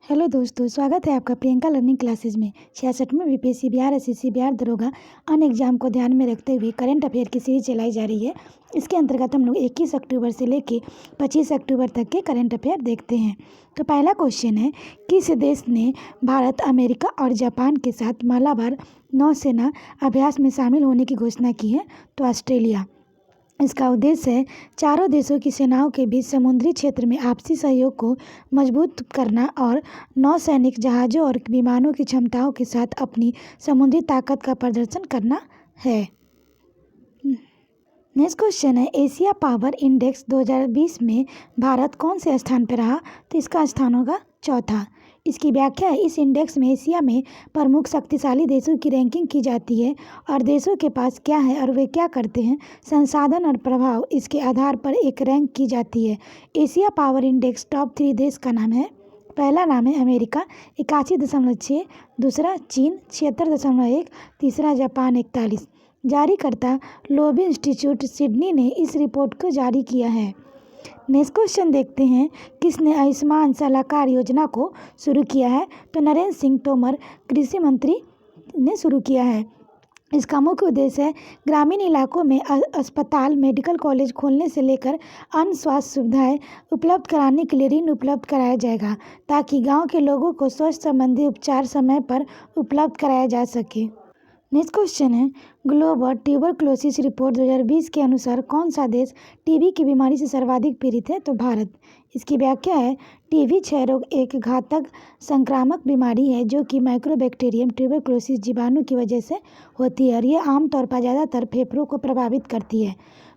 Hello दोस्तों, स्वागत है आपका प्रियंका लर्निंग क्लासेज में। 66वें बीपीएससी बिहार, एसएससी बिहार दरोगा अन्य एग्जाम को ध्यान में रखते हुए करंट अफेयर की सीरीज चलाई जा रही है। इसके अंतर्गत हम लोग 21 अक्टूबर से लेकर 25 अक्टूबर तक के करंट अफेयर देखते हैं। तो पहला क्वेश्चन है, किस देश ने भारत, अमेरिका और जापान के साथ मालाबार नौसेना अभ्यास में शामिल होने की घोषणा की है? तो ऑस्ट्रेलिया। इसका उद्देश्य है चारों देशों की सेनाओं के बीच समुद्री क्षेत्र में आपसी सहयोग को मजबूत करना और नौसैनिक जहाज़ों और विमानों की क्षमताओं के साथ अपनी समुद्री ताकत का प्रदर्शन करना है। नेक्स्ट क्वेश्चन है, एशिया पावर इंडेक्स 2020 में भारत कौन से स्थान पर रहा? तो इसका स्थान होगा चौथा। इसकी व्याख्या है, इस इंडेक्स में एशिया में प्रमुख शक्तिशाली देशों की रैंकिंग की जाती है और देशों के पास क्या है और वे क्या करते हैं, संसाधन और प्रभाव, इसके आधार पर एक रैंक की जाती है। एशिया पावर इंडेक्स टॉप 3 देश का नाम है। पहला नाम है अमेरिका 81.6, दूसरा चीन 76.1, तीसरा जापान 41। जारीकर्ता लोबी इंस्टीट्यूट सिडनी ने इस रिपोर्ट को जारी किया है। नेक्स्ट क्वेश्चन देखते हैं, किसने आयुष्मान सलाहकार योजना को शुरू किया है? तो नरेंद्र सिंह तोमर, कृषि मंत्री, ने शुरू किया है। इसका मुख्य उद्देश्य है ग्रामीण इलाकों में अस्पताल, मेडिकल कॉलेज खोलने से लेकर अन्य स्वास्थ्य सुविधाएं उपलब्ध कराने के लिए ऋण उपलब्ध कराया जाएगा, ताकि गांव के लोगों को स्वास्थ्य संबंधी उपचार समय पर उपलब्ध कराया जा सके। नेक्स्ट क्वेश्चन है, ग्लोबल ट्यूबरक्लोसिस रिपोर्ट 2020 के अनुसार कौन सा देश टीबी की बीमारी से सर्वाधिक पीड़ित है? तो भारत। इसकी व्याख्या है, टीबी क्षय रोग एक घातक संक्रामक बीमारी है जो कि माइक्रोबैक्टीरियम ट्यूबरक्लोसिस जीवाणु की वजह से होती है और ये आमतौर पर ज़्यादातर फेफड़ों को प्रभावित करती है।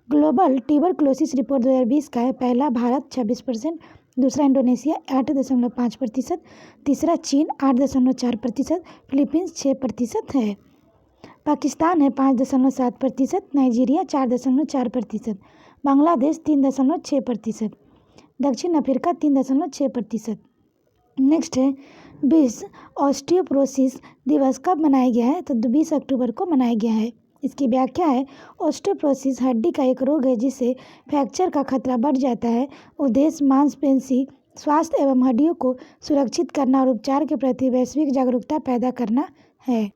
ग्लोबल ट्यूबरक्लोसिस रिपोर्ट 2020 का है, पहला भारत 26%, दूसरा इंडोनेशिया 8.5%, तीसरा चीन 8.4%, फिलीपींस 6% है। पाकिस्तान है 5.7%, नाइजीरिया 4.4%, बांग्लादेश 3.6%, दक्षिण अफ्रीका 3.6%। नेक्स्ट है, विश्व ऑस्टियोपोरोसिस दिवस कब मनाया गया है? तो 20 अक्टूबर को मनाया गया है। इसकी व्याख्या है, ऑस्टियोपोरोसिस हड्डी का एक रोग है जिससे फ्रैक्चर का खतरा बढ़ जाता है। उद्देश्य मांसपेशी स्वास्थ्य एवं हड्डियों को सुरक्षित करना और उपचार के प्रति वैश्विक जागरूकता पैदा करना है।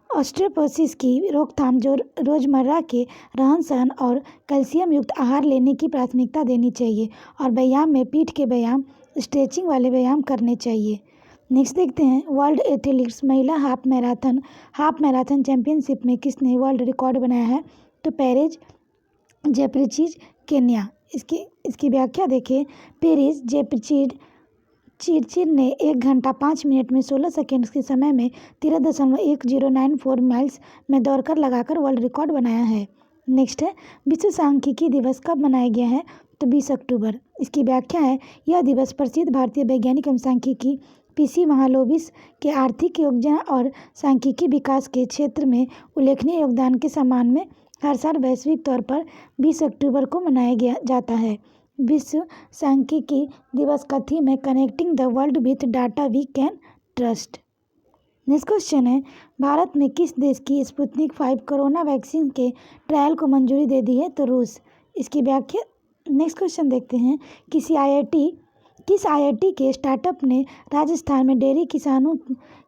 ऑस्टियोपोरोसिस की रोकथाम जो रोज़मर्रा के रहन सहन और कैल्शियम युक्त आहार लेने की प्राथमिकता देनी चाहिए और व्यायाम में पीठ के व्यायाम, स्ट्रेचिंग वाले व्यायाम करने चाहिए। नेक्स्ट देखते हैं, वर्ल्ड एथलेटिक्स महिला हाफ मैराथन चैंपियनशिप में किसने वर्ल्ड रिकॉर्ड बनाया है? तो पेरेज जेप्रिचिज, केन्या। इसकी व्याख्या देखिए, पेरेज जेप्रिचिज ने 1 घंटा 5 मिनट में 16 सेकेंड के समय में 13.1094 माइल्स में दौड़कर लगाकर वर्ल्ड रिकॉर्ड बनाया है। नेक्स्ट है, विश्व सांख्यिकी दिवस कब मनाया गया है? तो 20 अक्टूबर। इसकी व्याख्या है, यह दिवस प्रसिद्ध भारतीय वैज्ञानिक एवं सांख्यिकी पीसी महालोबिस के आर्थिक योगदान और सांख्यिकी विकास के क्षेत्र में उल्लेखनीय योगदान के सम्मान में हर साल वैश्विक तौर पर 20 अक्टूबर को मनाया जाता है। विश्व सांख्यिकी दिवस का थीम है connecting the world with data we can trust. Next question है, भारत में किस देश की स्पुतनिक 5 कोरोना वैक्सीन के ट्रायल को मंजूरी दे दी है? तो रूस। इसकी व्याख्या, नेक्स्ट क्वेश्चन देखते हैं, किस आईआईटी के स्टार्टअप ने राजस्थान में डेयरी किसानों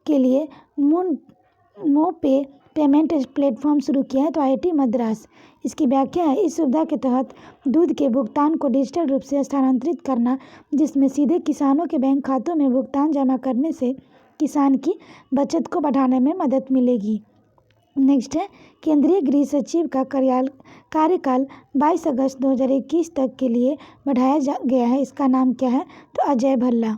के लिए मोपे पेमेंट प्लेटफॉर्म शुरू किया है? तो आईआईटी मद्रास। इसकी व्याख्या है, इस सुविधा के तहत दूध के भुगतान को डिजिटल रूप से स्थानांतरित करना, जिसमें सीधे किसानों के बैंक खातों में भुगतान जमा करने से किसान की बचत को बढ़ाने में मदद मिलेगी। नेक्स्ट है, केंद्रीय गृह सचिव का कार्यकाल 22 अगस्त 2021 तक के लिए बढ़ाया गया है। इसका नाम क्या है? तो अजय भल्ला।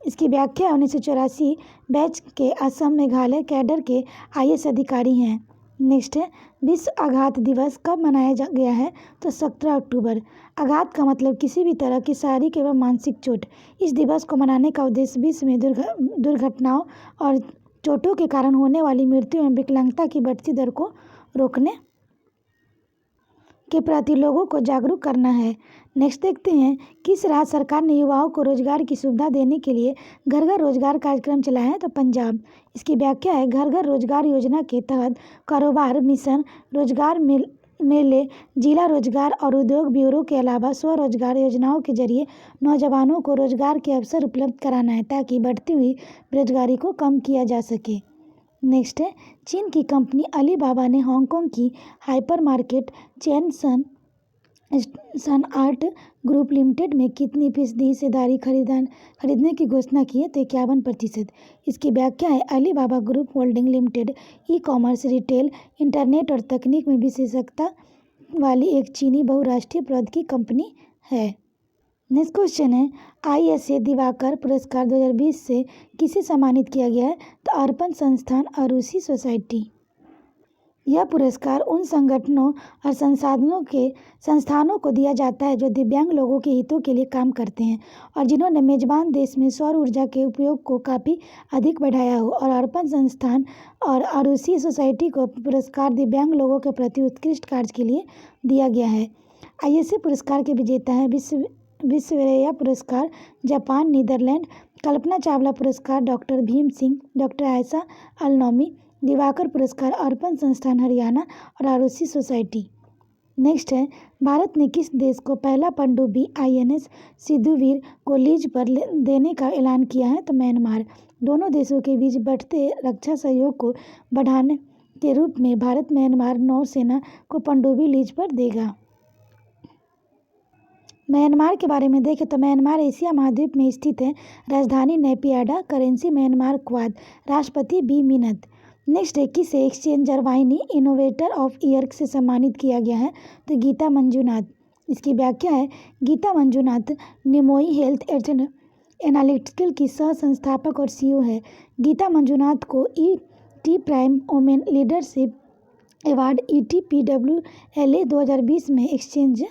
इसकी व्याख्या 1984 बैच के असम मेघालय कैडर के आईएएस अधिकारी हैं। नेक्स्ट है, विश्व आघात दिवस कब मनाया गया है? तो 17 अक्टूबर। आघात का मतलब किसी भी तरह की शारीरिक एवं मानसिक चोट। इस दिवस को मनाने का उद्देश्य विश्व में दुर्घटनाओं और चोटों के कारण होने वाली मृत्यु एवं विकलांगता की बढ़ती दर को रोकने के प्रति लोगों को जागरूक करना है। नेक्स्ट देखते हैं, किस राज्य सरकार ने युवाओं को रोजगार की सुविधा देने के लिए घर घर रोजगार कार्यक्रम चलाया है? तो पंजाब। इसकी व्याख्या है, घर घर रोजगार योजना के तहत कारोबार मिशन रोजगार मेले जिला रोजगार और उद्योग ब्यूरो के अलावा स्वरोजगार योजनाओं के जरिए नौजवानों को रोजगार के अवसर उपलब्ध कराना है ताकि बढ़ती हुई बेरोजगारी को कम किया जा सके। नेक्स्ट है, चीन की कंपनी अलीबाबा ने हांगकांग की हाइपरमार्केट चेन सन आर्ट ग्रुप लिमिटेड में कितनी फीसदी हिस्सेदारी खरीदने की घोषणा की है? तो 51%। इसकी व्याख्या है, Alibaba group holding limited e commerce, retail, internet और तकनीक में विशेषज्ञता वाली एक चीनी बहुराष्ट्रीय प्रौद्योगिकी कंपनी है। नेक्स्ट क्वेश्चन है, ISA दिवाकर पुरस्कार 2020 से किसे सम्मानित किया गया है? तो अर्पण संस्थान और रूसी सोसाइटी। यह पुरस्कार उन संगठनों और संस्थानों को दिया जाता है जो दिव्यांग लोगों के हितों के लिए काम करते हैं और जिन्होंने मेजबान देश में सौर ऊर्जा के उपयोग को काफ़ी अधिक बढ़ाया हो। और अर्पण संस्थान और रूसी सोसाइटी को पुरस्कार दिव्यांग लोगों के प्रति उत्कृष्ट कार्य के लिए दिया गया है। ISA पुरस्कार के विजेता हैं विश्वेश्वरैया पुरस्कार जापान, नीदरलैंड, कल्पना चावला पुरस्कार डॉक्टर भीम सिंह, डॉक्टर आयशा अलनौमी, दिवाकर पुरस्कार अर्पण संस्थान हरियाणा और रूसी सोसाइटी। नेक्स्ट है, भारत ने किस देश को पहला पनडुब्बी INS सिद्धूवीर को लीज पर देने का ऐलान किया है? तो म्यांमार। दोनों देशों के बीच बढ़ते रक्षा सहयोग को बढ़ाने के रूप में भारत म्यांमार नौसेना को पनडुब्बी लीज पर देगा। म्यांमार के बारे में देखें तो म्यांमार एशिया महाद्वीप में स्थित है। राजधानी नैपियाडा, करेंसी म्यांमार क्वाद, राष्ट्रपति बी मिनत। नेक्स्ट है, किसे एक्सचेंजर वाहिनी इनोवेटर ऑफ ईयर से सम्मानित किया गया है? तो गीता मंजुनाथ। इसकी व्याख्या है, गीता मंजुनाथ निमोई हेल्थ एनालिटिकल की सह संस्थापक और CEO है। गीता मंजुनाथ को ET prime women leadership award ETPWLA 2020 में एक्सचेंज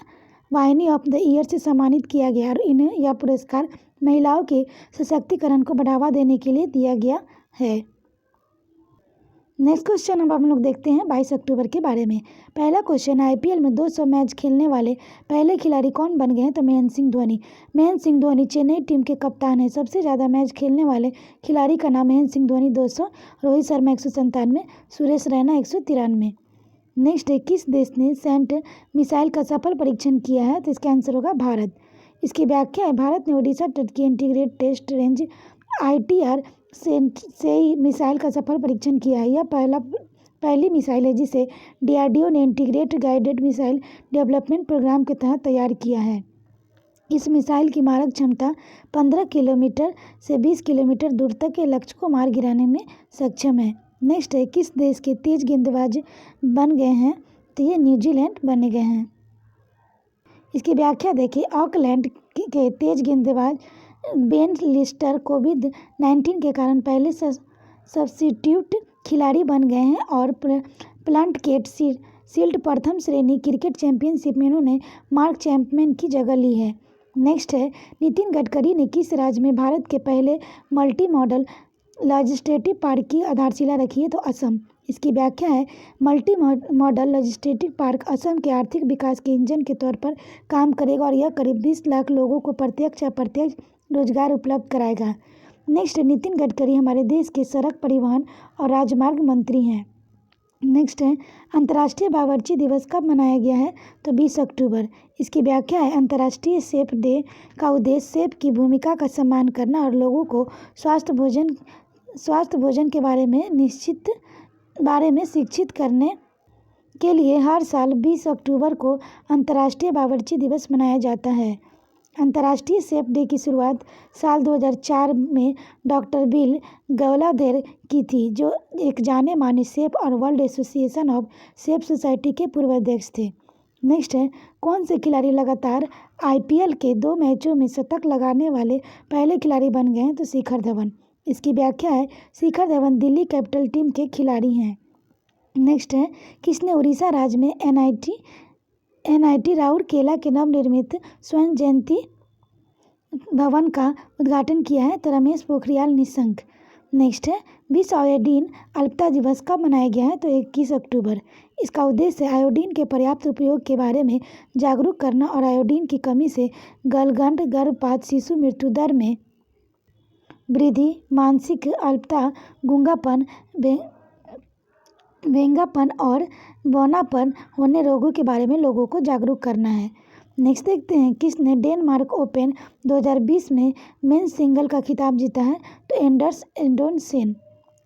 वाहिनी ऑफ द ईयर से सम्मानित किया गया और इन्हें यह पुरस्कार महिलाओं के सशक्तिकरण को बढ़ावा देने के लिए दिया गया है। नेक्स्ट क्वेश्चन अब हम लोग देखते हैं 22 अक्टूबर के बारे में। पहला क्वेश्चन, IPL में 200 मैच खेलने वाले पहले खिलाड़ी कौन बन गए हैं? तो महेंद्र सिंह धोनी। महेंद्र सिंह धोनी चेन्नई टीम के कप्तान हैं। सबसे ज़्यादा मैच खेलने वाले खिलाड़ी का नाम महेंद्र सिंह धोनी 200, रोहित शर्मा 197, सुरेश रैना 193। नेक्स्ट है, किस देश ने सैंट मिसाइल का सफल परीक्षण किया है? तो इसका आंसर होगा भारत। इसकी व्याख्या है, भारत ने ओडिशा तट की इंटीग्रेटेड टेस्ट रेंज ITR से मिसाइल का सफल परीक्षण किया है। यह पहली मिसाइल है जिसे DRDO ने integrated guided missile development programme के तहत तैयार किया है। इस मिसाइल की मारक क्षमता 15 किलोमीटर से 20 किलोमीटर दूर तक के लक्ष्य को मार गिराने में सक्षम है। नेक्स्ट है, किस देश के तेज गेंदबाज बन गए हैं? तो ये न्यूजीलैंड बने गए हैं। इसकी व्याख्या देखिए, ऑकलैंड के तेज गेंदबाज बेन लिस्टर कोविड-19 के कारण पहले सब्स्टिट्यूट खिलाड़ी बन गए हैं और प्लांकेट शील्ड प्रथम श्रेणी क्रिकेट चैंपियनशिप में उन्होंने मार्क चैपमैन की जगह ली है। नेक्स्ट है, नितिन गडकरी ने किस राज्य में भारत के पहले मल्टी मॉडल लॉजिस्टिक पार्क की आधारशिला रखी है? तो असम। इसकी व्याख्या है, multi modal logistic park Assam के आर्थिक विकास के इंजन के तौर पर काम करेगा और यह करीब 20 लाख लोगों को प्रत्यक्ष या अप्रत्यक्ष रोजगार उपलब्ध कराएगा। नेक्स्ट, नितिन गडकरी हमारे देश के सड़क परिवहन और राजमार्ग मंत्री हैं। नेक्स्ट है, अंतर्राष्ट्रीय बावर्ची दिवस कब मनाया गया है? तो 20 अक्टूबर। इसकी व्याख्या है, अंतर्राष्ट्रीय शेफ डे का उद्देश्य शेफ की भूमिका का सम्मान करना और लोगों को स्वास्थ्य भोजन के बारे में शिक्षित करने के लिए हर साल 20 अक्टूबर को अंतर्राष्ट्रीय बावर्ची दिवस मनाया जाता है। अंतर्राष्ट्रीय शेफ डे की शुरुआत साल 2004 में डॉक्टर बिल गौलाधर की थी, जो एक जाने माने शेफ और world association of chef society के पूर्व अध्यक्ष थे। नेक्स्ट है, कौन से खिलाड़ी लगातार IPL के 2 मैचों में शतक लगाने वाले पहले खिलाड़ी बन गए हैं? तो शिखर धवन। इसकी व्याख्या है, शिखर धवन दिल्ली कैपिटल टीम के खिलाड़ी हैं। नेक्स्ट है, किसने उड़ीसा राज्य में NIT राउरकेला के नवनिर्मित स्वर्ण जयंती भवन का उद्घाटन किया है? तो रमेश पोखरियाल निशंक। नेक्स्ट है, विश्व आयोडीन अल्पता दिवस कब मनाया गया है? तो 21 अक्टूबर। इसका उद्देश्य आयोडीन के पर्याप्त उपयोग के बारे में जागरूक करना और आयोडीन की कमी से गलगंड, गर्भपात, शिशु मृत्यु दर में वृद्धि, मानसिक अल्पता, गूंगापन, व्यंग्यापन और बौनापन होने रोगों के बारे में लोगों को जागरूक करना है। नेक्स्ट देखते हैं किसने डेनमार्क ओपन 2020 में मेंस सिंगल का खिताब जीता है, तो एंडर्स एंडोनसेन।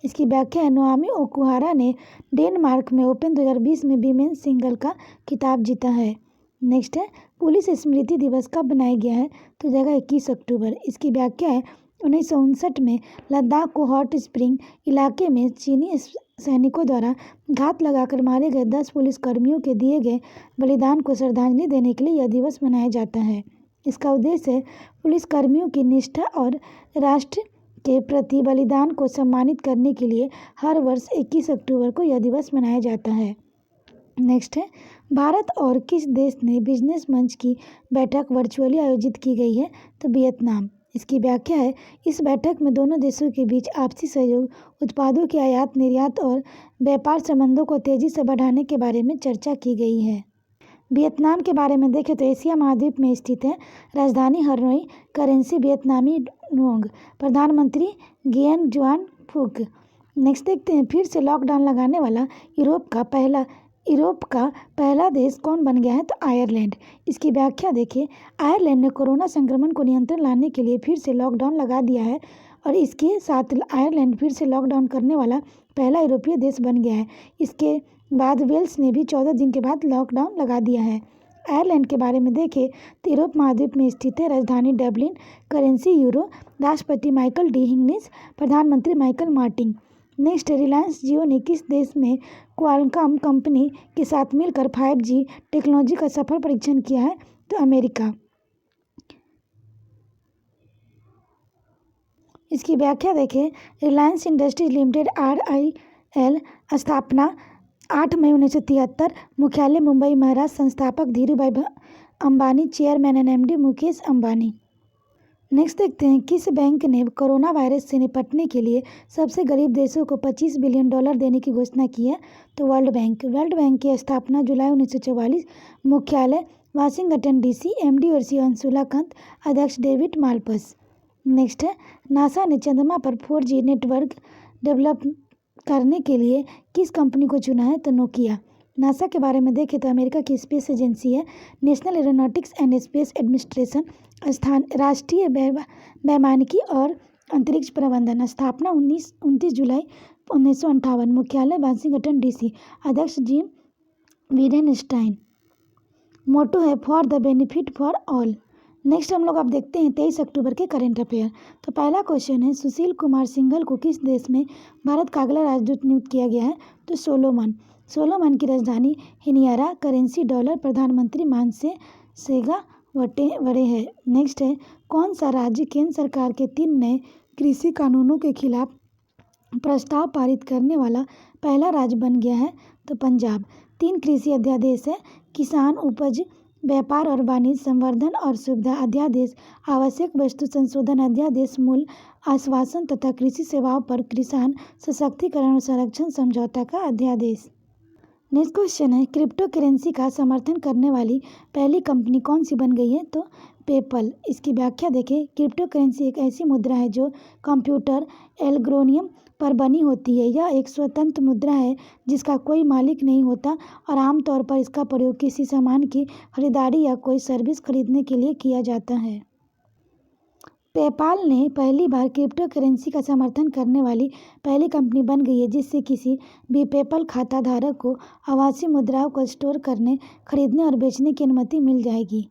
इसकी व्याख्या है नोआमी ओकुहारा ने डेनमार्क में ओपन 2020 में वीमेंस सिंगल का खिताब जीता है। नेक्स्ट है पुलिस स्मृति दिवस कब मनाया गया है, तो जगह 21 अक्टूबर। इसकी व्याख्या है 1959 में लद्दाख को हॉट स्प्रिंग इलाके में चीनी सैनिकों द्वारा घात लगाकर मारे गए 10 पुलिसकर्मियों के दिए गए बलिदान को श्रद्धांजलि देने के लिए यह दिवस मनाया जाता है। इसका उद्देश्य है पुलिसकर्मियों की निष्ठा और राष्ट्र के प्रति बलिदान को सम्मानित करने के लिए हर वर्ष 21 अक्टूबर को यह दिवस मनाया जाता है। नेक्स्ट है भारत और किस देश ने बिजनेस मंच की बैठक वर्चुअली आयोजित की गई है, तो वियतनाम। इसकी व्याख्या है इस बैठक में दोनों देशों के बीच आपसी सहयोग, उत्पादों के आयात निर्यात और व्यापार संबंधों को तेजी से बढ़ाने के बारे में चर्चा की गई है। वियतनाम के बारे में देखें तो एशिया महाद्वीप में स्थित है। राजधानी हनोई, करेंसी वियतनामी डोंग, प्रधानमंत्री गिएन जुआन फुक। नेक्स्ट देखते हैं फिर से लॉकडाउन लगाने वाला यूरोप का पहला देश कौन बन गया है, तो आयरलैंड। इसकी व्याख्या देखिए आयरलैंड ने कोरोना संक्रमण को नियंत्रण लाने के लिए फिर से लॉकडाउन लगा दिया है और इसके साथ आयरलैंड फिर से लॉकडाउन करने वाला पहला यूरोपीय देश बन गया है। इसके बाद वेल्स ने भी 14 दिन के बाद लॉकडाउन लगा दिया है। आयरलैंड के बारे में देखें तो यूरोप महाद्वीप में स्थित है। राजधानी डबलिन, करेंसी यूरो, राष्ट्रपति माइकल डी हिंगलिस, प्रधानमंत्री माइकल मार्टिन। नेक्स्ट रिलायंस जियो ने किस देश में क्वालकॉम कंपनी के साथ मिलकर 5G टेक्नोलॉजी का सफल परीक्षण किया है, तो अमेरिका। इसकी व्याख्या देखें रिलायंस इंडस्ट्रीज लिमिटेड RIL स्थापना 8 मई 1973, मुख्यालय मुंबई महाराष्ट्र, संस्थापक Dhirubhai Ambani, chairman and MD Mukesh Ambani. Next देखते हैं किस बैंक ने कोरोना वायरस से निपटने के लिए सबसे गरीब देशों को $25 बिलियन देने की घोषणा की है, तो वर्ल्ड बैंक। वर्ल्ड बैंक की स्थापना जुलाई 1944, मुख्यालय वाशिंगटन DC, MD और CEO अंशुला कांत, अध्यक्ष डेविड माल्पस। नेक्स्ट है नासा ने चंद्रमा पर 4G नेटवर्क डेवलप करने के लिए किस कंपनी को चुना है, तो नोकिया। नासा के बारे में देखें तो अमेरिका की स्पेस एजेंसी है national aeronautics and space administration, राष्ट्रीय वैमानिकी और अंतरिक्ष प्रबंधन। स्थापना 29 जुलाई 1958, मुख्यालय वाशिंगटन DC, अध्यक्ष जिम वीरेनस्टाइन। मोटो है for the benefit for all. Next हम लोग अब देखते हैं 23 अक्टूबर के करंट अफेयर। तो पहला क्वेश्चन है सुशील कुमार सिंघल को किस देश में भारत का अगला राजदूत नियुक्त किया गया है, तो सोलोमन की राजधानी हिनियारा, करेंसी डॉलर, प्रधानमंत्री मानसे सेगा वड़े है। नेक्स्ट है कौन सा राज्य केंद्र सरकार के 3 नए कृषि कानूनों के खिलाफ प्रस्ताव पारित करने वाला पहला राज्य बन गया है, तो पंजाब। 3 कृषि अध्यादेश है किसान उपज व्यापार और वाणिज्य संवर्धन और सुविधा अध्यादेश, आवश्यक वस्तु संशोधन अध्यादेश, मूल्य आश्वासन तथा कृषि सेवाओं पर किसान सशक्तिकरण और संरक्षण समझौता का अध्यादेश। नेक्स्ट क्वेश्चन है क्रिप्टो करेंसी का समर्थन करने वाली पहली कंपनी कौन सी बन गई है, तो पेपल। इसकी व्याख्या देखें क्रिप्टो करेंसी एक ऐसी मुद्रा है जो कंप्यूटर एल्गोरिथम पर बनी होती है। यह एक स्वतंत्र मुद्रा है जिसका कोई मालिक नहीं होता और आमतौर पर इसका प्रयोग किसी सामान की खरीदारी या कोई सर्विस खरीदने के लिए किया जाता है। पेपाल ने पहली बार क्रिप्टो करेंसी का समर्थन करने वाली पहली कंपनी बन गई है जिससे किसी भी पेपल खाता धारक को आभासी मुद्राओं को स्टोर करने, खरीदने और बेचने की अनुमति मिल जाएगी।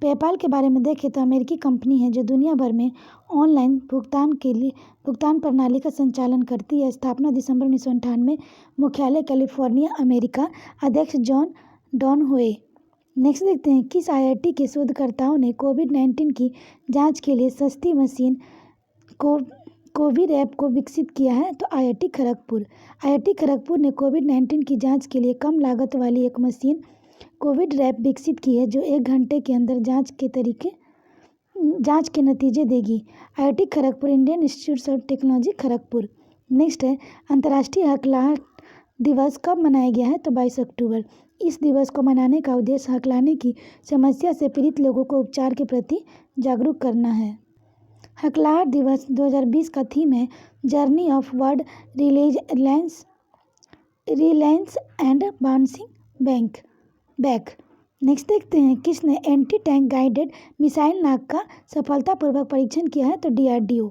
पेपाल के बारे में देखें तो अमेरिकी कंपनी है जो दुनिया भर में ऑनलाइन भुगतान प्रणाली का संचालन करती है। स्थापना दिसंबर 1998, मुख्यालय कैलिफोर्निया, अमेरिका, अध्यक्ष जॉन डॉनहुए। नेक्स्ट देखते हैं किस IIT के शोधकर्ताओं ने कोविड-19 की जांच के लिए सस्ती मशीन कोविरैप को विकसित किया है, तो IIT खड़गपुर। IIT खड़गपुर ने कोविड-19 की जांच के लिए कम लागत वाली एक मशीन कोविरैप विकसित की है जो 1 घंटे के अंदर जांच के नतीजे देगी। IIT Kharagpur, Indian institute of technology Kharagpur. Next है अंतर्राष्ट्रीय हकलाहट दिवस कब मनाया गया है, तो 22 अक्टूबर। इस दिवस को मनाने का उद्देश्य हकलाने की समस्या से पीड़ित लोगों को उपचार के प्रति जागरूक करना है। हकलाहट दिवस 2020 का थीम है journey of world religions Reliance and bouncing back. Next देखते हैं किसने एंटी टैंक गाइडेड मिसाइल नाग का सफलतापूर्वक परीक्षण किया है, तो DRDO।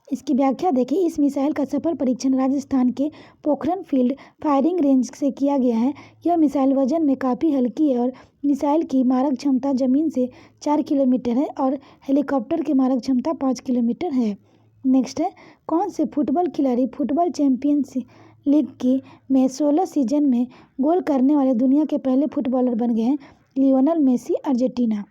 इसकी व्याख्या देखिए, इस मिसाइल का सफल परीक्षण राजस्थान के पोखरण फील्ड फायरिंग रेंज से किया गया है। यह मिसाइल वजन में काफ़ी हल्की है और मिसाइल की मारक क्षमता ज़मीन से 4 किलोमीटर है और हेलीकॉप्टर की मारक क्षमता 5 किलोमीटर है। नेक्स्ट है, कौन से फुटबॉल खिलाड़ी फुटबॉल चैंपियंस लीग की में 16 सीजन में गोल करने वाले दुनिया के पहले फुटबॉलर बन गए हैं, लियोनेल मेसी, अर्जेंटीना।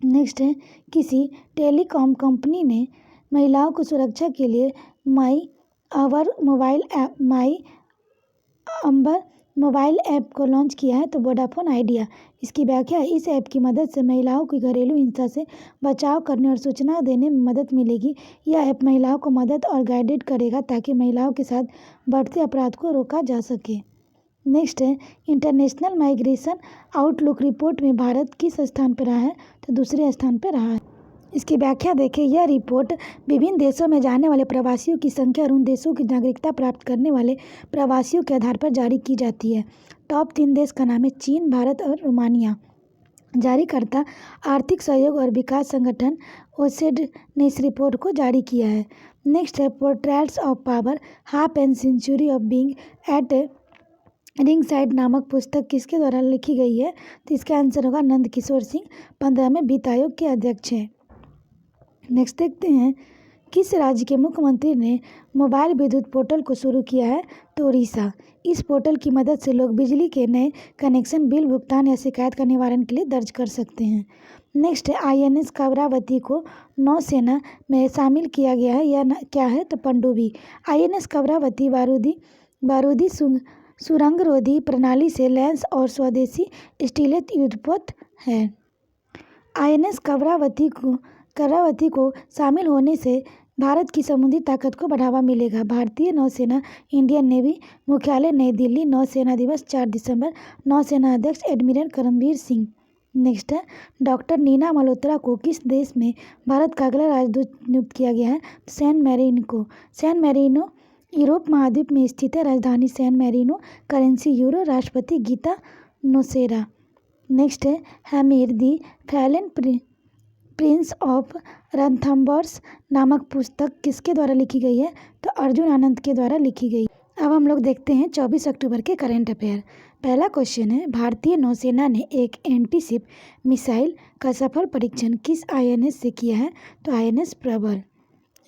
नेक्स्ट है, किसी टेलीकॉम कंपनी ने महिलाओं को सुरक्षा के लिए माई अंबर मोबाइल ऐप को लॉन्च किया है, तो वोडाफोन आइडिया। इसकी व्याख्या है, इस ऐप की मदद से महिलाओं की घरेलू हिंसा से बचाव करने और सूचना देने में मदद मिलेगी। यह ऐप महिलाओं को मदद और गाइडेड करेगा ताकि महिलाओं के साथ बढ़ते अपराध को रोका जा सके। नेक्स्ट है, इंटरनेशनल माइग्रेशन आउटलुक रिपोर्ट में भारत किस स्थान पर रहा है, तो दूसरे स्थान पर रहा है। इसकी व्याख्या देखें, यह रिपोर्ट विभिन्न देशों में जाने वाले प्रवासियों की संख्या और उन देशों की नागरिकता प्राप्त करने वाले प्रवासियों के आधार पर जारी की जाती है। टॉप 3 देश का नाम है चीन, भारत और रोमानिया। जारीकर्ता आर्थिक सहयोग और विकास संगठन ओसेड ने इस रिपोर्ट को जारी किया है। नेक्स्ट है, portraits of power half an century of being at ringside नामक पुस्तक किसके द्वारा लिखी गई है, तो इसका आंसर होगा नंद किशोर सिंह, 15वें वित्त आयोग के अध्यक्ष हैं। नेक्स्ट देखते हैं, किस राज्य के मुख्यमंत्री ने मोबाइल विद्युत पोर्टल को शुरू किया है, तो उड़ीसा। इस पोर्टल की मदद से लोग बिजली के नए कनेक्शन, बिल भुगतान या शिकायत का निवारण के लिए दर्ज कर सकते हैं। नेक्स्ट है, INS कवरावती को नौसेना में शामिल किया गया है, यह क्या है, तो पनडुब्बी। INS कवरावती बारूदी सुरंगरोधी प्रणाली से लैस और स्वदेशी स्टीलेट युद्धपोत है। INS कवरावती को शामिल होने से भारत की समुद्री ताकत को बढ़ावा मिलेगा। भारतीय नौसेना इंडियन नेवी मुख्यालय नई दिल्ली, नौसेना दिवस 4 दिसंबर। नौसेना अध्यक्ष एडमिरल करमबीर सिंह। नेक्स्ट है, डॉक्टर नीना मल्होत्रा को किस देश में भारत का अगला राजदूत नियुक्त किया गया है, सैन मैरिनो यूरोप महाद्वीप में स्थित है, राजधानी सैन मैरिनो, करेंसी यूरो, राष्ट्रपति गीता नोसेरा। नेक्स्ट है, हैमिर दी फैलन प्रिंस ऑफ रणथम्बोर्स नामक पुस्तक किसके द्वारा लिखी गई है, तो अर्जुन आनंद के द्वारा लिखी गई। अब हम लोग देखते हैं 24 अक्टूबर के करंट अफेयर। पहला क्वेश्चन है, भारतीय नौसेना ने एक एंटीशिप मिसाइल का सफल परीक्षण किस INS से किया है, तो INS प्रबल।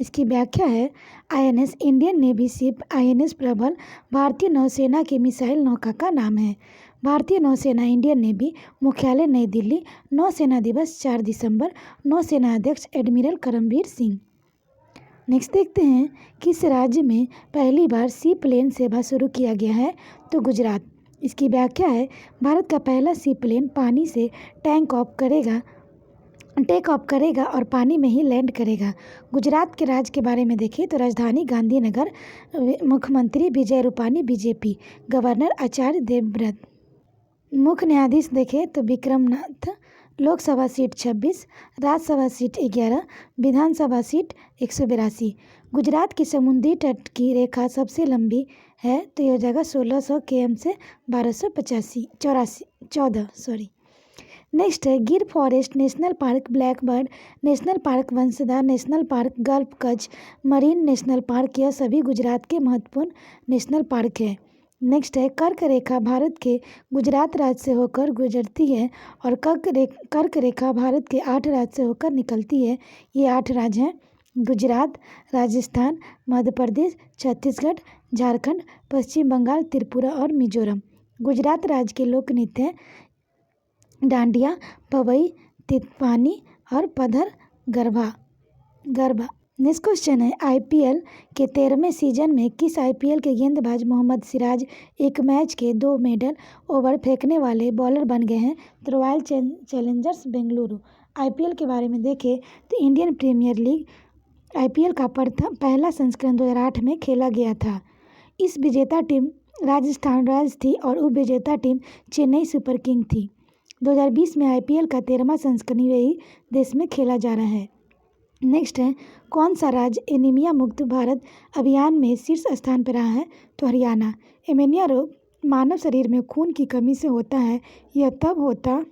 इसकी व्याख्या है, INS Indian navy ship INS प्रबल भारतीय नौसेना की मिसाइल नौका का नाम है। भारतीय नौसेना इंडियन नेवी मुख्यालय नई दिल्ली, नौसेना दिवस 4 दिसंबर। नौसेना अध्यक्ष एडमिरल करमबीर सिंह। नेक्स्ट देखते हैं, किस राज्य में पहली बार सी प्लेन सेवा शुरू किया गया है, तो गुजरात। इसकी व्याख्या है, भारत का पहला सी प्लेन पानी से टेक ऑफ करेगा और पानी में ही लैंड करेगा। गुजरात के राज्य के बारे में देखें तो राजधानी गांधीनगर, मुख्यमंत्री विजय रूपानी BJP, गवर्नर आचार्य देवव्रत। मुख्य न्यायाधीश देखें तो विक्रमनाथ। लोकसभा सीट 26, राज्यसभा सीट 11, विधानसभा सीट 182। गुजरात की समुद्री तट की रेखा सबसे लंबी है, तो यह जगह 1600 km से 1214। नेक्स्ट है, Gir forest national park, black bird national park, Vansadhara national park, gulf Kutch marine national park, यह सभी गुजरात के महत्वपूर्ण नेशनल पार्क है। नेक्स्ट है, कर्क रेखा भारत के गुजरात राज्य से होकर गुजरती है और कर्क रेखा भारत के 8 राज्य से होकर निकलती है। ये 8 राज्य हैं, गुजरात, राजस्थान, मध्य प्रदेश, छत्तीसगढ़, झारखंड, पश्चिम बंगाल, त्रिपुरा और मिजोरम। गुजरात राज्य के लोक नृत्य हैं डांडिया, पवई, तितपानी और पधर गरबा। नेक्स्ट क्वेश्चन है, IPL के 13वें सीजन में किस IPL के गेंदबाज मोहम्मद सिराज एक मैच के 2 मिडल ओवर फेंकने वाले बॉलर बन गए हैं, तो रॉयल चैलेंजर्स बेंगलुरु। IPL के बारे में देखें तो इंडियन प्रीमियर लीग IPL का पहला संस्करण 2008 में खेला गया था। इस विजेता टीम राजस्थान रॉयल्स थी और उप विजेता टीम चेन्नई सुपर किंग थी। 2020 में IPL का 13वां संस्करण UAE देश में खेला जा रहा है। नेक्स्ट है, कौन सा राज्य एनीमिया मुक्त भारत अभियान में शीर्ष स्थान पर रहा है? तो हरियाणा। एनीमिया रोग मानव शरीर में खून की कमी से होता है। यह तब होता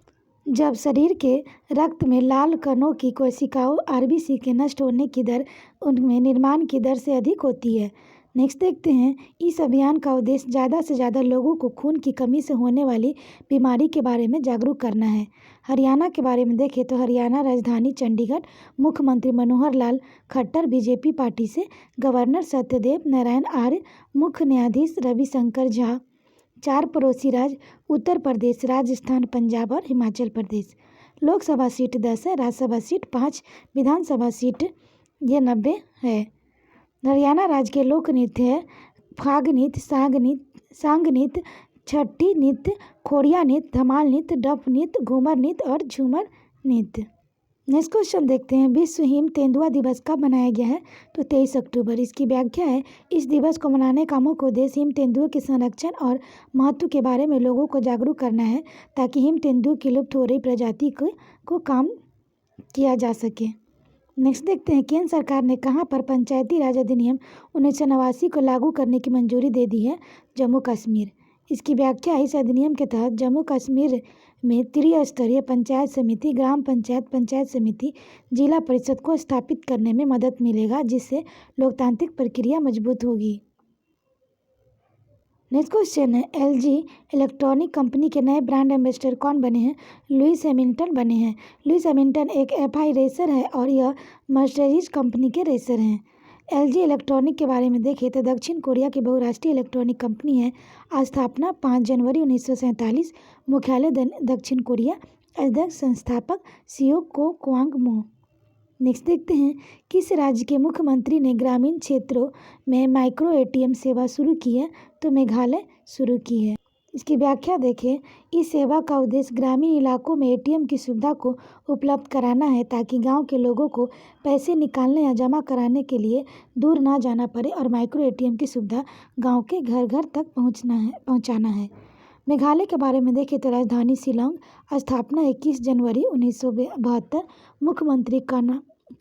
जब शरीर के रक्त में लाल कणों की कोशिकाओं आरबीसी के नष्ट होने की दर उनमें निर्माण की दर से अधिक होती है। नेक्स्ट देखते हैं, इस अभियान का उद्देश्य ज़्यादा से ज़्यादा लोगों को खून की कमी से होने वाली बीमारी के बारे में जागरूक करना है। हरियाणा के बारे में देखें तो हरियाणा राजधानी चंडीगढ़, मुख्यमंत्री मनोहर लाल खट्टर बीजेपी पार्टी से, गवर्नर सत्यदेव नारायण आर्य, मुख्य न्यायाधीश रविशंकर झा। 4 पड़ोसी राज्य उत्तर प्रदेश, राजस्थान, पंजाब और हिमाचल प्रदेश। लोकसभा सीट 10 है, राज्यसभा सीट 5, विधानसभा सीट ये 90 है। हरियाणा राज्य के लोक नृत्य है फाग नृत्य, सांग नृत्य, छठी नृत्य, खोड़िया नृत्य, धमाल नृत्य, डफ नृत्य, घूमर नृत्य और झूमर नृत्य। नेक्स्ट क्वेश्चन देखते हैं, विश्व हिम तेंदुआ दिवस कब मनाया गया है? तो 23 अक्टूबर। इसकी व्याख्या है, इस दिवस को मनाने का मुख्य उद्देश्य हिम तेंदुओं के संरक्षण और महत्व के बारे में लोगों को जागरूक करना है, ताकि हिम तेंदुओं की लुप्त हो रही प्रजाति को काम किया जा सके। नेक्स्ट देखते हैं, केंद्र सरकार ने कहाँ पर पंचायती राज अधिनियम 1989 को लागू करने की मंजूरी दे दी है? जम्मू कश्मीर। इसकी व्याख्या, इस अधिनियम के तहत जम्मू कश्मीर में त्रिस्तरीय पंचायत समिति, ग्राम पंचायत, पंचायत समिति, जिला परिषद को स्थापित करने में मदद मिलेगा, जिससे लोकतांत्रिक प्रक्रिया मजबूत होगी। नेक्स्ट क्वेश्चन है, एलजी इलेक्ट्रॉनिक कंपनी के नए ब्रांड एम्बेसडर कौन बने हैं? लुइस हैमिल्टन बने हैं। लुइस हैमिल्टन एक एफआई रेसर है और यह मर्सिडीज कंपनी के रेसर हैं। एलजी इलेक्ट्रॉनिक के बारे में देखें तो दक्षिण कोरिया की बहुराष्ट्रीय इलेक्ट्रॉनिक कंपनी है। स्थापना 5 जनवरी 1947, मुख्यालय दक्षिण कोरिया। अध्यक्ष संस्थापक सीओ को क्वांग मो। नेक्स्ट देखते हैं, किस राज्य के मुख्यमंत्री ने ग्रामीण क्षेत्रों में माइक्रो एटीएम सेवा शुरू की है? तो मेघालय शुरू की है। इसकी व्याख्या देखें, इस सेवा का उद्देश्य ग्रामीण इलाकों में एटीएम की सुविधा को उपलब्ध कराना है, ताकि गांव के लोगों को पैसे निकालने या जमा कराने के लिए दूर ना जाना पड़े और माइक्रो एटीएम की सुविधा गाँव के घर घर तक पहुँचाना है। मेघालय के बारे में देखें तो राजधानी शिलोंग। स्थापना 21 जनवरी 1972, मुख्यमंत्री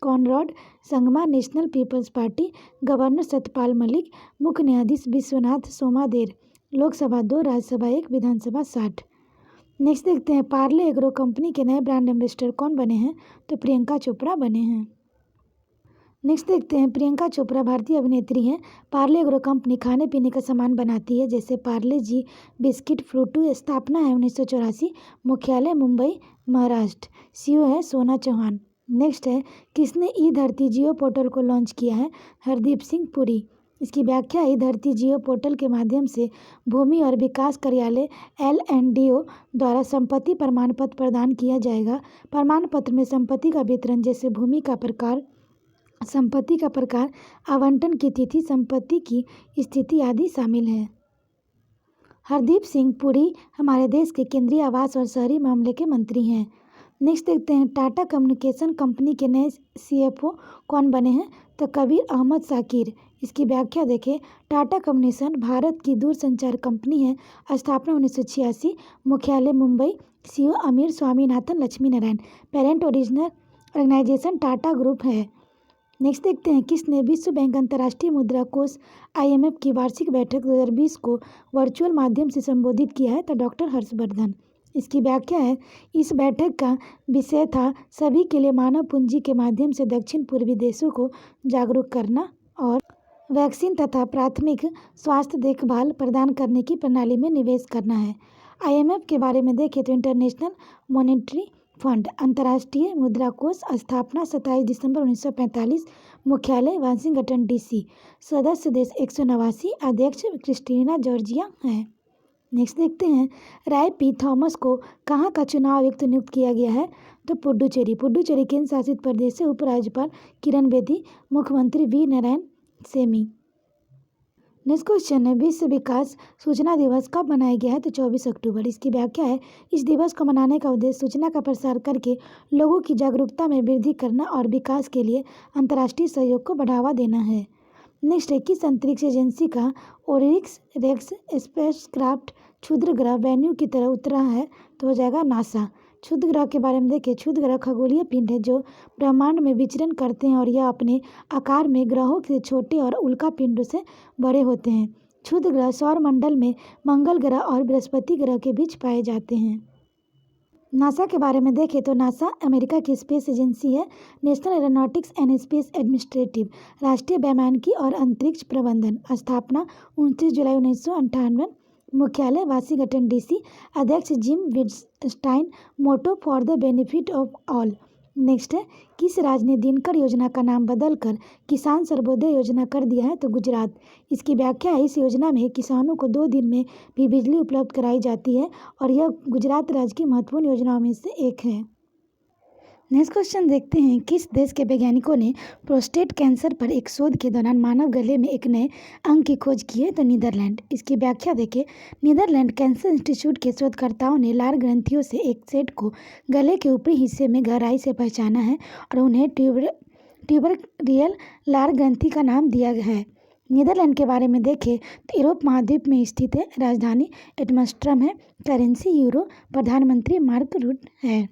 Conrad Sangma, National People's Party. Governor Satyapal Malik, मुख्य न्यायाधीश विश्वनाथ सोमादेर। लोकसभा 2, राज्यसभा 1, विधानसभा 60। नेक्स्ट देखते हैं, पार्ले एग्रो कंपनी के नए ब्रांड एम्बेसडर कौन बने हैं? तो प्रियंका चोपड़ा बने हैं। नेक्स्ट देखते हैं, प्रियंका चोपड़ा भारतीय अभिनेत्री हैं। पार्ले एग्रो कंपनी खाने पीने का सामान बनाती है, जैसे पार्ले जी बिस्किट, फ्रूटू। स्थापना है 1984, मुख्यालय मुंबई, महाराष्ट्र। सीईओ है सोना चौहान। नेक्स्ट है, किसने ई धरती जियो पोर्टल को लॉन्च किया है? हरदीप सिंह पुरी। इसकी व्याख्या, ई धरती जियो पोर्टल के माध्यम से भूमि और विकास कार्यालय LNDO द्वारा संपत्ति प्रमाण पत्र प्रदान किया जाएगा। प्रमाण पत्र में संपत्ति का वितरण, जैसे भूमि का प्रकार, संपत्ति का प्रकार, आवंटन की तिथि, संपत्ति की स्थिति आदि शामिल है। हरदीप सिंह पुरी हमारे देश के केंद्रीय आवास और शहरी मामले के मंत्री हैं। नेक्स्ट देखते हैं, टाटा कम्युनिकेशन कंपनी के नए CFO कौन बने हैं? तो कबीर अहमद शाकिर। इसकी व्याख्या देखें, टाटा कम्युनिकेशन भारत की दूरसंचार कंपनी है। स्थापना 1986, मुख्यालय Mumbai. CEO Amir Swaminathan Lakshmi Narayan. Parent organisation Tata group है। नेक्स्ट देखते हैं, किसने विश्व बैंक अंतर्राष्ट्रीय मुद्रा कोष IMF की वार्षिक बैठक 2020 को वर्चुअल माध्यम से संबोधित किया है? तो डॉक्टर हर्षवर्धन। इसकी व्याख्या है, इस बैठक का विषय था सभी के लिए मानव पूंजी के माध्यम से दक्षिण पूर्वी देशों को जागरूक करना और वैक्सीन तथा प्राथमिक स्वास्थ्य देखभाल प्रदान करने की प्रणाली में निवेश करना है। IMF के बारे में देखें तो इंटरनेशनल मॉनेटरी फंड, अंतर्राष्ट्रीय मुद्रा कोष। स्थापना 27 दिसंबर 1945, मुख्यालय वाशिंगटन DC। सदस्य देश 189। अध्यक्ष क्रिस्टीना जॉर्जिया है। नेक्स्ट देखते हैं, राय पी थॉमस को कहाँ का चुनाव आयुक्त नियुक्त किया गया है? तो पुडुचेरी। पुडुचेरी केंद्र शासित प्रदेश है। उपराज्यपाल किरण बेदी, मुख्यमंत्री V Narayan semi. Next question है, विश्व विकास सूचना दिवस कब मनाया गया है? तो 24 अक्टूबर। इसकी व्याख्या है, इस दिवस को मनाने का उद्देश्य सूचना का प्रसार करके लोगों की जागरूकता में वृद्धि करना और विकास के लिए अंतर्राष्ट्रीय सहयोग को बढ़ावा देना है। नेक्स्ट है, किस अंतरिक्ष एजेंसी का ओरिक्स रेक्स स्पेसक्राफ्ट क्षुद्र ग्रह वेन्यू की तरह उतरा है? तो हो जाएगा नासा। क्षुद्र ग्रह के बारे में देखें। क्षुद्र ग्रह खगोलीय पिंड है जो ब्रह्मांड में विचरण करते हैं और यह अपने आकार में ग्रहों से छोटे और उल्का पिंडों से बड़े होते हैं। क्षुद्र ग्रह सौर मंडल में मंगल ग्रह और बृहस्पति ग्रह के बीच पाए जाते हैं। नासा के बारे में देखें तो नासा अमेरिका की स्पेस एजेंसी है। National aeronautics and space administrative, राष्ट्रीय वैमानिकी और अंतरिक्ष प्रबंधन। स्थापना 29 जुलाई 1998। मुख्यालय वाशिंगटन DC। अध्यक्ष Jim Wittstein. Motto for the benefit of all. Next है, किस राज्य ने दिनकर योजना का नाम बदलकर किसान सर्वोदय योजना कर दिया है? तो गुजरात। इसकी व्याख्या है, इस योजना में किसानों को 2 दिन में भी बिजली उपलब्ध कराई जाती है और यह गुजरात राज्य की महत्वपूर्ण योजनाओं में से एक है। नेक्स्ट क्वेश्चन देखते हैं, किस देश के वैज्ञानिकों ने प्रोस्टेट कैंसर पर एक शोध के दौरान मानव गले में एक नए अंग की खोज की है? तो नीदरलैंड। इसकी व्याख्या देखें। नीदरलैंड कैंसर इंस्टीट्यूट के शोधकर्ताओं ने लार ग्रंथियों से एक सेट को गले के ऊपरी हिस्से में गहराई से पहचाना है और उन्हें ट्यूबरक्लियल लार ग्रंथि का नाम दिया है। नीदरलैंड के बारे में देखें तो यूरोप महाद्वीप में स्थित है। राजधानी एम्स्टर्डम है। Currency euro. प्रधानमंत्री मार्क रूट है।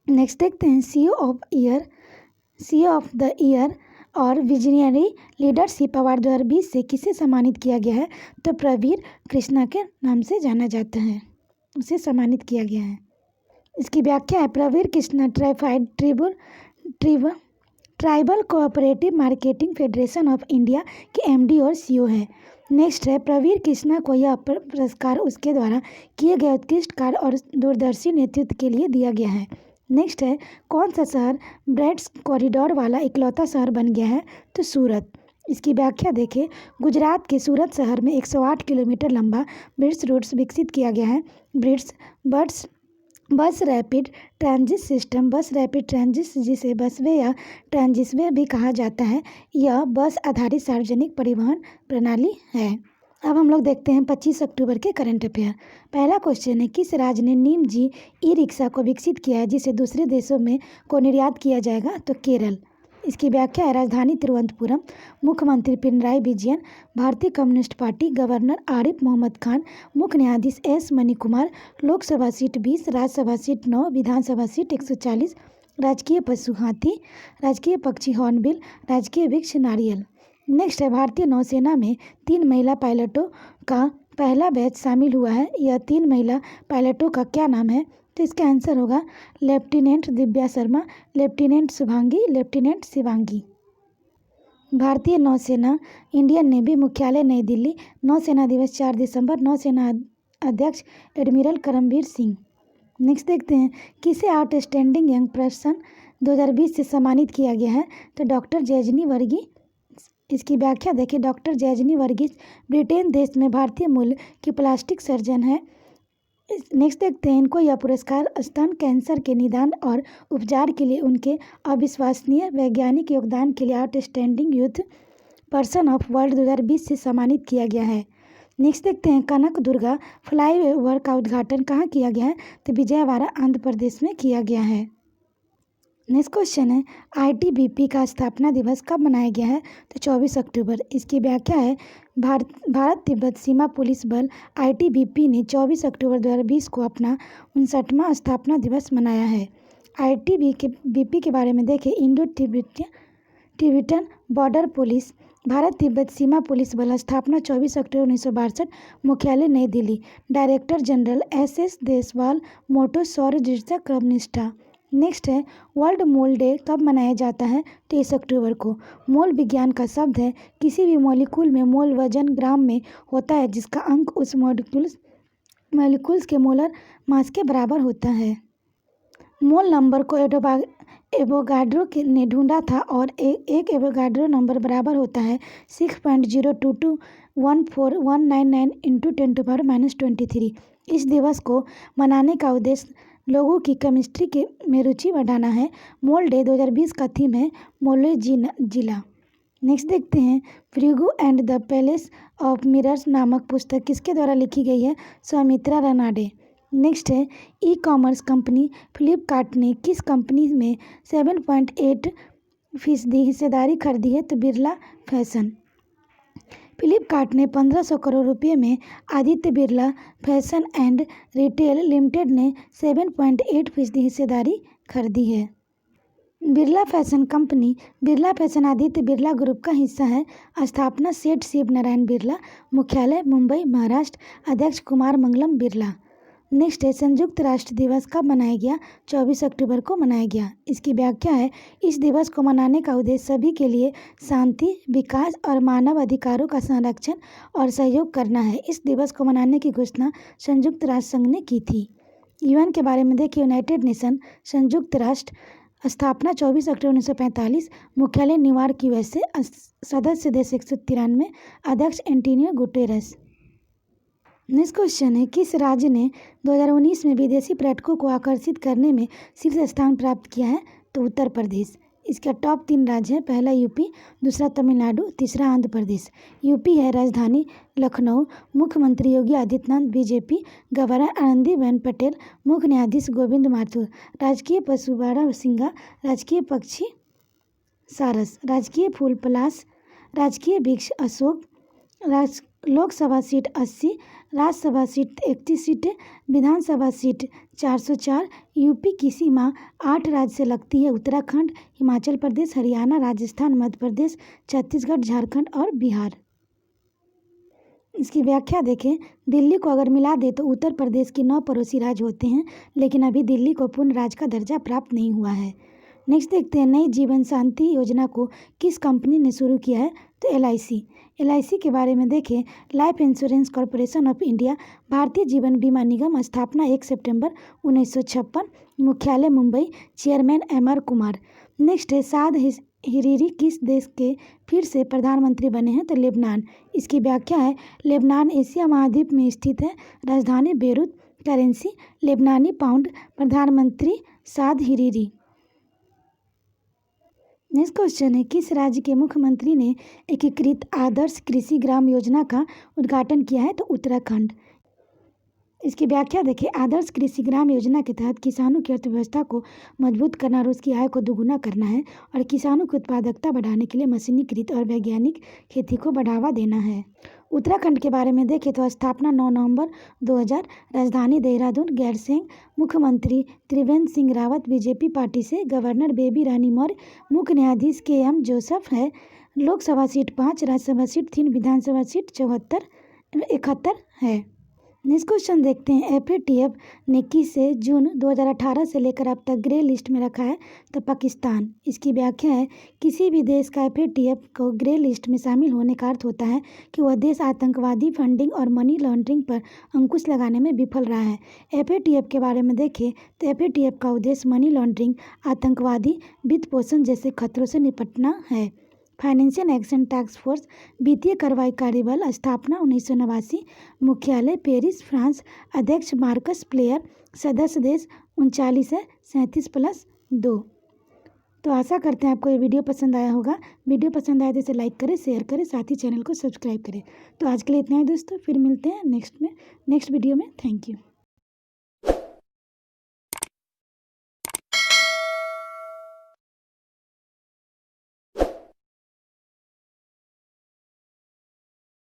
नेक्स्ट देखते हैं, सीईओ ऑफ द ईयर और विजनरी लीडरशिप अवार्ड 2020 से किसे सम्मानित किया गया है? तो प्रवीर कृष्णा के नाम से जाना जाता है, उसे सम्मानित किया गया है। इसकी व्याख्या है, Pravir Krishna tribal cooperative marketing federation of India के MD और CEO है। नेक्स्ट है, प्रवीर कृष्णा को यह पुरस्कार उसके द्वारा किए गए उत्कृष्ट कार्य और दूरदर्शी नेतृत्व के लिए दिया गया है। नेक्स्ट है, कौन सा शहर ब्रेड्स कॉरिडोर वाला इकलौता शहर बन गया है? तो सूरत। इसकी व्याख्या देखें। गुजरात के सूरत शहर में 108 किलोमीटर लंबा ब्रिड्स रूट्स विकसित किया गया है। ब्रिड्स बस रैपिड ट्रांजिट सिस्टम, बस रैपिड ट्रांजिट जिसे बसवे या ट्रांजिटवे भी कहा जाता है, यह बस आधारित सार्वजनिक परिवहन प्रणाली है। अब हम लोग देखते हैं 25 अक्टूबर के करंट अफेयर। पहला क्वेश्चन है, किस राज्य ने नीम जी ई-रिक्शा को विकसित किया है जिसे दूसरे देशों में को निर्यात किया जाएगा? तो केरल। इसकी व्याख्या है, राजधानी तिरुवनंतपुरम। मुख्यमंत्री पिनराई विजयन। भारतीय communist party. Governor Arif Mohammad Khan. मुख्य न्यायाधीश S Manikumar. Lok Sabha seat 20, Rajya Sabha seat 9, Vidhan Sabha seat 140। राजकीय पशु हाथी। राजकीय पक्षी हॉर्नबिल। राजकीय वृक्ष नारियल। नेक्स्ट है, भारतीय नौसेना में 3 महिला पायलटों का पहला बैच शामिल हुआ है। यह 3 महिला पायलटों का क्या नाम है? तो इसका आंसर होगा lieutenant Divya Sharma, lieutenant Shubhangi, lieutenant Shivangi. भारतीय नौसेना इंडियन नेवी मुख्यालय नई दिल्ली। नौसेना दिवस 4 दिसंबर। नौसेना अध्यक्ष एडमिरल करमबीर सिंह। नेक्स्ट देखते हैं, किसे आउटस्टैंडिंग यंग पर्सन 2020 से सम्मानित किया गया है? तो डॉक्टर जैजनी वर्गीस। इसकी व्याख्या देखिए। डॉक्टर जैजनी वर्गीस ब्रिटेन देश में भारतीय मूल की प्लास्टिक सर्जन है। नेक्स्ट देखते हैं, इनको यह पुरस्कार स्तन कैंसर के निदान और उपचार के लिए उनके अविश्वसनीय वैज्ञानिक योगदान के लिए outstanding youth person of world 2020 से सम्मानित किया गया है। नेक्स्ट देखते हैं, कनक दुर्गा फ्लाईओवर का उद्घाटन कहाँ किया गया है? तो विजयवाड़ा आंध्र प्रदेश में किया गया है। नेक्स्ट क्वेश्चन है, ITBP का स्थापना दिवस कब मनाया गया है? तो 24 अक्टूबर। इसकी व्याख्या है, भारत तिब्बत सीमा पुलिस बल ITBP ने 24 अक्टूबर 2020 को अपना 59वां स्थापना दिवस मनाया है। ITBP के बारे में देखें। Indo Tibetan border police, Bharat तिब्बत सीमा पुलिस बल। स्थापना 24 अक्टूबर 1962। मुख्यालय Nai Delhi. Director general SS Deswal. Motto सौर ऊर्जा क्रमनिष्ठा। नेक्स्ट है, वर्ल्ड मोल डे कब मनाया जाता है? 23 अक्टूबर को। मोल विज्ञान का शब्द है, किसी भी मॉलिक्यूल में मोल वजन ग्राम में होता है जिसका अंक उस मॉलिक्यूल्स के मोलर मास के बराबर होता है। मोल नंबर को एवोगाड्रो ने ढूंढा था और एक एवोगाड्रो नंबर बराबर होता है 6.02214199 × 10⁻⁻23। इस दिवस को मनाने का उद्देश्य लोगों की केमिस्ट्री में रुचि बढ़ाना है। मोल डे 2020 का थीम है मोलेजिला। नेक्स्ट देखते हैं, Frigo and the palace of mirrors नामक पुस्तक किसके द्वारा लिखी गई है? सौमित्रा रानाडे। नेक्स्ट है, ई-कॉमर्स कंपनी फ्लिपकार्ट ने किस कंपनी में 7.8% हिस्सेदारी खरीदी है? तो बिरला फैशन। फ्लिपकार्ट ने 1500 करोड़ रुपये में Aditya Birla fashion and retail limited ने 7.8% हिस्सेदारी खरीदी है। Birla fashion company Birla fashion Aditya Birla group का हिस्सा है। स्थापना सेठ शिव नारायण बिरला, मुख्यालय मुंबई महाराष्ट्र, अध्यक्ष कुमार मंगलम बिरला। नेक्स्ट है संयुक्त राष्ट्र दिवस कब मनाया गया? 24 अक्टूबर को मनाया गया। इसकी व्याख्या है इस दिवस को मनाने का उद्देश्य सभी के लिए शांति, विकास और मानव अधिकारों का संरक्षण और सहयोग करना है। इस दिवस को मनाने की घोषणा संयुक्त राष्ट्र संघ ने की थी। यूएन के बारे में देखिए, यूनाइटेड नेशन संयुक्त राष्ट्र, स्थापना 24 अक्टूबर 1945, मुख्यालय न्यूयॉर्क यूएसए, सदस्य देश 193, अध्यक्ष एंटोनियो गुटेरेस। नेक्स्ट क्वेश्चन है किस राज्य ने 2019 में विदेशी पर्यटकों को आकर्षित करने में शीर्ष स्थान प्राप्त किया है? तो उत्तर प्रदेश। इसका टॉप 3 राज्य है, पहला यूपी, दूसरा तमिलनाडु, तीसरा आंध्र प्रदेश। यूपी है राजधानी लखनऊ, मुख्यमंत्री योगी आदित्यनाथ बीजेपी, गवर्नर आनंदीबेन पटेल, मुख्य न्यायाधीश गोविंद माथुर, राजकीय पशु बारहसिंगा, राजकीय पक्षी सारस, राजकीय फूल पलाश, राजकीय वृक्ष अशोक। लोकसभा सीट 80, राज्यसभा सीट 31 सीटें, विधानसभा सीट 404। यूपी की सीमा 8 राज्य से लगती है, उत्तराखंड, हिमाचल प्रदेश, हरियाणा, राजस्थान, मध्य प्रदेश, छत्तीसगढ़, झारखंड और बिहार। इसकी व्याख्या देखें, दिल्ली को अगर मिला दे तो उत्तर प्रदेश के 9 पड़ोसी राज्य होते हैं, लेकिन अभी दिल्ली को पूर्ण राज्य का दर्जा प्राप्त नहीं हुआ है। नेक्स्ट देखते हैं नई जीवन शांति योजना को किस कंपनी ने शुरू किया है? तो एलआईसी के बारे में देखें, life insurance corporation of India, Bharatiya Jeevan बीमा निगम, स्थापना 1 सितंबर 1956, मुख्यालय Mumbai, chairman MR Kumar. Next है साद हिरीरी किस देश के फिर से प्रधानमंत्री बने हैं? तो लेबनान। इसकी व्याख्या है लेबनान एशिया महाद्वीप में स्थित है, राजधानी बेरूत, करेंसी लेबनानी पाउंड, प्रधानमंत्री साद हिरीरी। नेक्स्ट क्वेश्चन है किस राज्य के मुख्यमंत्री ने एकीकृत आदर्श कृषि ग्राम योजना का उद्घाटन किया है? तो उत्तराखंड। इसकी व्याख्या देखिए, आदर्श कृषि ग्राम योजना के तहत किसानों की अर्थव्यवस्था को मजबूत करना और उसकी आय को दोगुना करना है और किसानों की उत्पादकता बढ़ाने के लिए मशीनीकृत और वैज्ञानिक खेती को बढ़ावा देना है। उत्तराखंड के बारे में देखें तो स्थापना 9 नवंबर 2000, राजधानी देहरादून, गैरसैंण, मुख्यमंत्री त्रिवेंद्र सिंह रावत बीजेपी पार्टी से, गवर्नर बेबी रानी मौर्य, मुख्य न्यायाधीश KM जोसेफ है, लोकसभा सीट 5, राज्यसभा सीट 3, विधानसभा सीट 71 है। नेक्स्ट क्वेश्चन देखते हैं FATF ने किसे जून 2018 से लेकर अब तक ग्रे लिस्ट में रखा है? तो पाकिस्तान। इसकी व्याख्या है किसी भी देश का FATF को ग्रे लिस्ट में शामिल होने का अर्थ होता है कि वह देश आतंकवादी फंडिंग और मनी लॉन्ड्रिंग पर अंकुश लगाने में विफल रहा है। FATF के बारे में देखें तो FATF का उद्देश्य मनी लॉन्ड्रिंग, आतंकवादी वित्त पोषण जैसे खतरों से निपटना है। फाइनेंशियल एक्शन टास्क फोर्स, वित्तीय कार्रवाई कार्यबल, स्थापना 1989, मुख्यालय पेरिस, फ्रांस, अध्यक्ष मार्कस प्लेयर, सदस्य देश 39 है, 37+2। तो आशा करते हैं आपको ये वीडियो पसंद आया होगा। वीडियो पसंद आया तो इसे लाइक करें, शेयर करें, साथ ही चैनल को सब्सक्राइब करें। तो आज के लिए इतना ही दोस्तों, फिर मिलते हैं नेक्स्ट वीडियो में। Thank you.